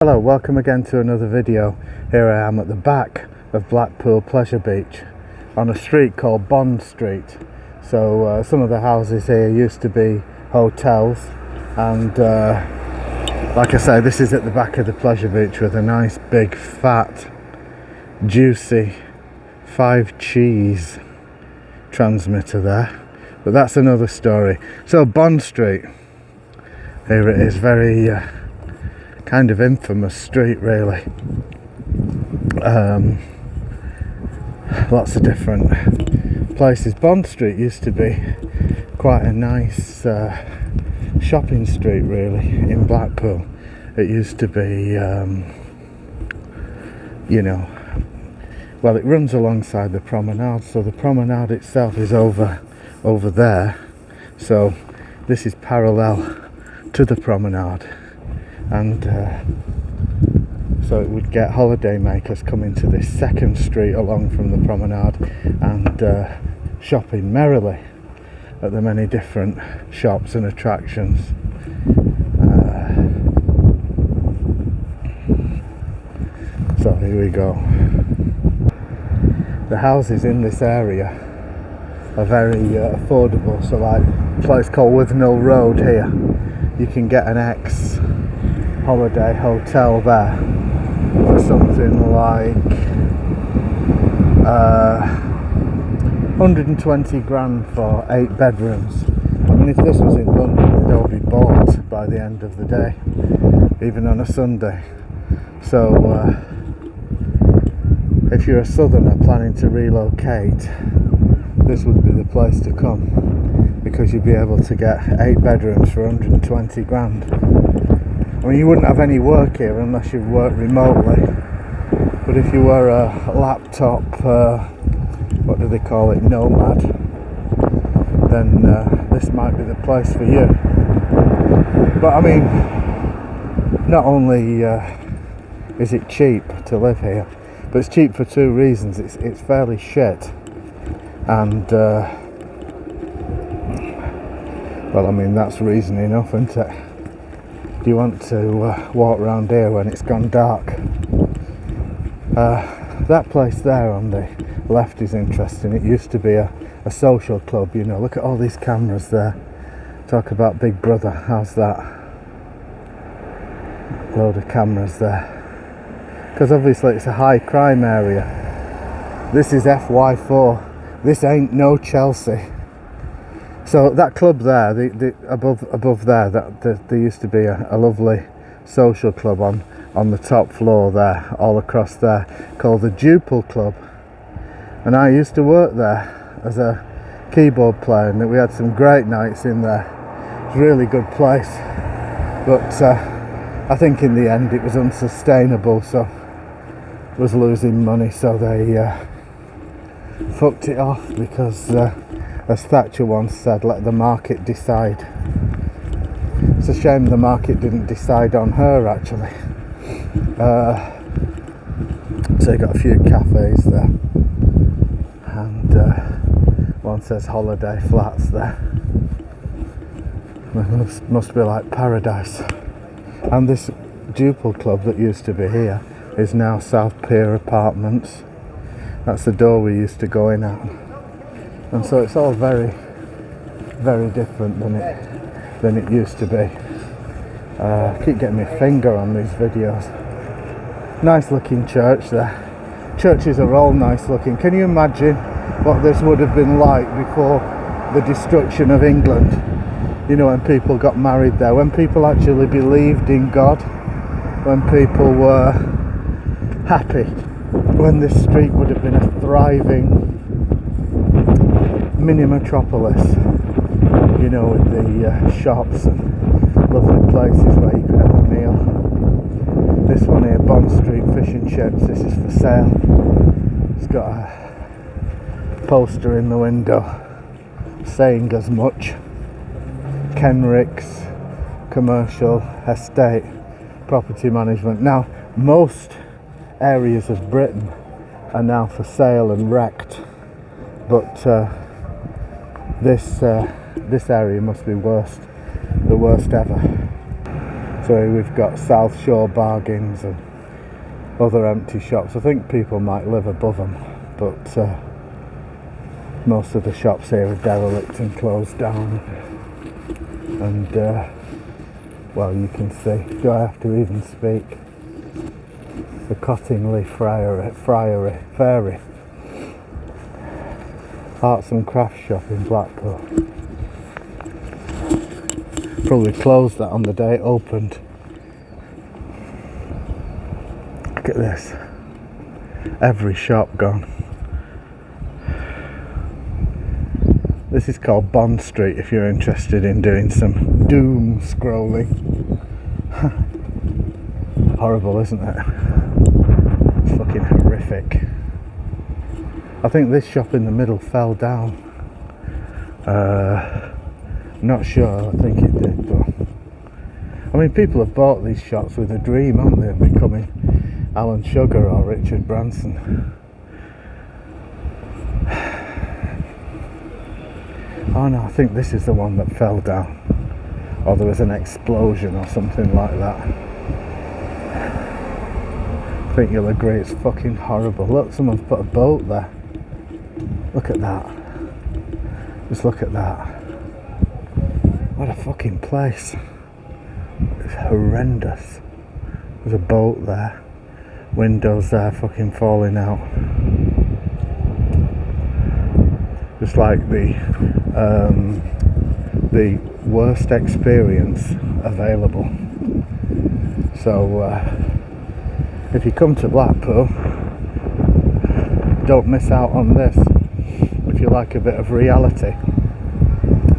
Hello, welcome again to another video. Here I am at the back of Blackpool Pleasure Beach on a street called Bond Street. So some of the houses here used to be hotels, and like I say, this is at the back of the Pleasure Beach with a nice big fat juicy 5-cheese transmitter there, but that's another story. So Bond Street, here it is, very kind of infamous street really. Lots of different places. Bond Street used to be quite a nice shopping street really in Blackpool. It used to be, well, it runs alongside the promenade, so the promenade itself is over there, so this is parallel to the promenade. And so it would get holiday makers coming to this second street along from the promenade and shopping merrily at the many different shops and attractions. So here we go. The houses in this area are very affordable. So like a place called Withnell Road here, you can get an holiday hotel there for something like 120 grand for 8 bedrooms. I mean, if this was in London, they'd all be bought by the end of the day, even on a Sunday. So if you're a southerner planning to relocate, this would be the place to come, because you'd be able to get 8 bedrooms for 120 grand. I mean, you wouldn't have any work here unless you worked remotely, but if you were a laptop, what do they call it, nomad, then this might be the place for you. But I mean, not only is it cheap to live here, but it's cheap for 2 reasons. It's fairly shit, and well, I mean, that's reason enough, isn't it? Do you want to walk around here when it's gone dark? That place there on the left is interesting. It used to be a social club, you know. Look at all these cameras there. Talk about Big Brother. How's that? Load of cameras there. Because obviously it's a high crime area. This is FY4. This ain't no Chelsea. So that club there, the above there, there used to be a lovely social club on the top floor there, all across there, called the Jupil Club. And I used to work there as a keyboard player, and we had some great nights in there. It was a really good place, but I think in the end it was unsustainable, so it was losing money, so they fucked it off, because as Thatcher once said, let the market decide. It's a shame the market didn't decide on her, actually. So you got a few cafes there, and one says holiday flats there. It must be like paradise. And this Jupil Club that used to be here is now South Pier Apartments. That's the door we used to go in at. And so it's all very, very different than it used to be. I keep getting my finger on these videos. Nice looking church there. Churches are all nice looking. Can you imagine what this would have been like before the destruction of England? You know, when people got married there, when people actually believed in God, when people were happy, when this street would have been a thriving mini metropolis, you know, with the shops and lovely places where you could have a meal. This one here, Bond Street Fish and Chips, this is for sale. It's got a poster in the window saying as much. Kenrick's Commercial Estate Property Management. Now, most areas of Britain are now for sale and wrecked, but this area must be the worst ever. So we've got South Shore bargains and other empty shops. I think people might live above them, but most of the shops here are derelict and closed down. And well, you can see, do I have to even speak? The Cottingley Fairy Arts and Crafts shop in Blackpool. Probably closed that on the day it opened. Look at this. Every shop gone. This is called Bond Street if you're interested in doing some doom scrolling. Horrible, isn't it? It's fucking horrific. I think this shop in the middle fell down. Not sure, I think it did, but I mean, people have bought these shops with a dream, haven't they, of becoming Alan Sugar or Richard Branson. Oh no, I think this is the one that fell down, or there was an explosion or something like that. I think you'll agree it's fucking horrible. Look, someone's put a boat there. Look at that. Just look at that. What a fucking place. It's horrendous. There's a boat there. Windows there fucking falling out. Just like the worst experience available. So if you come to Blackpool, don't miss out on this if you like a bit of reality.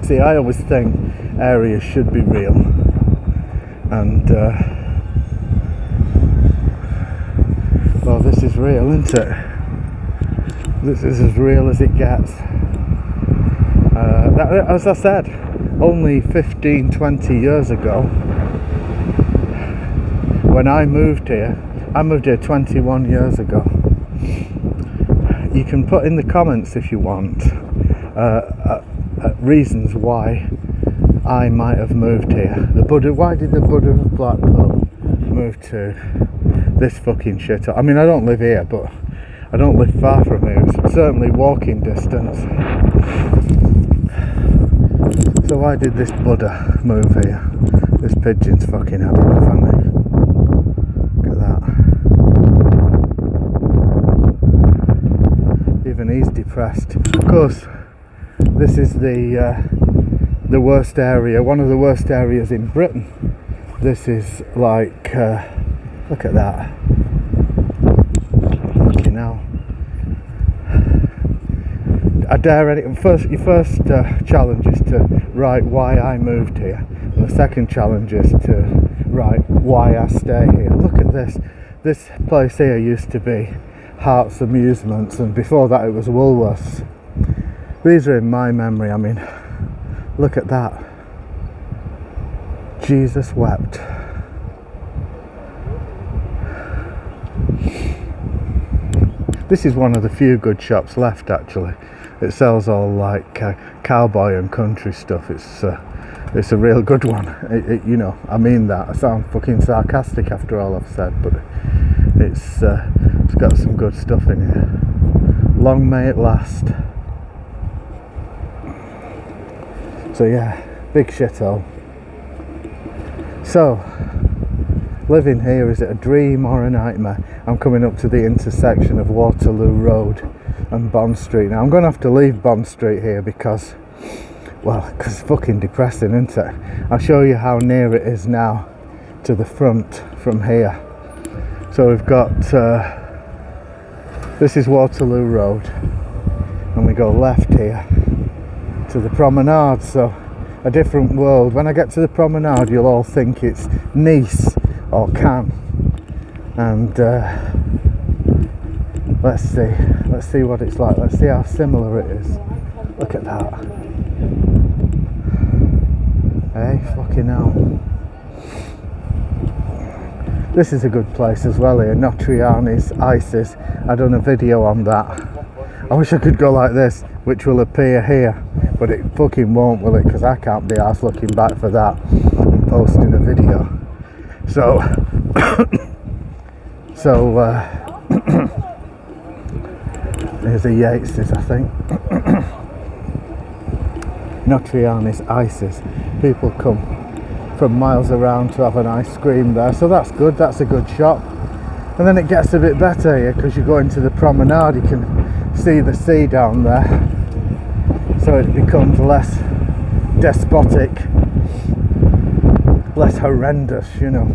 See, I always think areas should be real, and well, this is real, isn't it? This is as real as it gets. As I said, only 15-20 years ago, when I moved here 21 years ago. You can put in the comments if you want reasons why I might have moved here. Why did the Buddha of Blackpool move to this fucking shit? I mean, I don't live here, but I don't live far from here. It's certainly walking distance. So why did this Buddha move here? This pigeon's fucking had enough, hasn't he? Look at that. Even he's depressed. Of course, this is the worst area, one of the worst areas in Britain. This is like, look at that. Fucking hell. I dare any, your first challenge is to write why I moved here, and the second challenge is to write why I stay here. Look at this. This place here used to be Hart's Amusements, and before that it was Woolworths. These are in my memory. I mean, look at that. Jesus wept. This is one of the few good shops left, actually. It sells all like cowboy and country stuff. It's a real good one. You know, I mean that. I sound fucking sarcastic after all I've said, but it's got some good stuff in here. Long may it last. So yeah, big shithole. So, living here, is it a dream or a nightmare? I'm coming up to the intersection of Waterloo Road and Bond Street. Now I'm going to have to leave Bond Street here because it's fucking depressing, isn't it? I'll show you how near it is now to the front from here. So we've got, this is Waterloo Road, and we go left here to the promenade. So a different world. When I get to the promenade, you'll all think it's Nice or Cannes. And let's see what it's like. Let's see how similar it is. Look at that. Hey, fucking hell. This is a good place as well here, Notriani's Isis. I done a video on that. I wish I could go like this, which will appear here, but it fucking won't, will it? Because I can't be arsed looking back for that and posting a video. So there's the Yateses, I think. Notrianis Isis. People come from miles around to have an ice cream there, so that's good. That's a good shop. And then it gets a bit better here because you go into the promenade, you can see the sea down there, so it becomes less despotic, less horrendous, you know.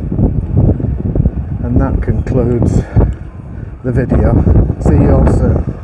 And that concludes the video. See you all soon.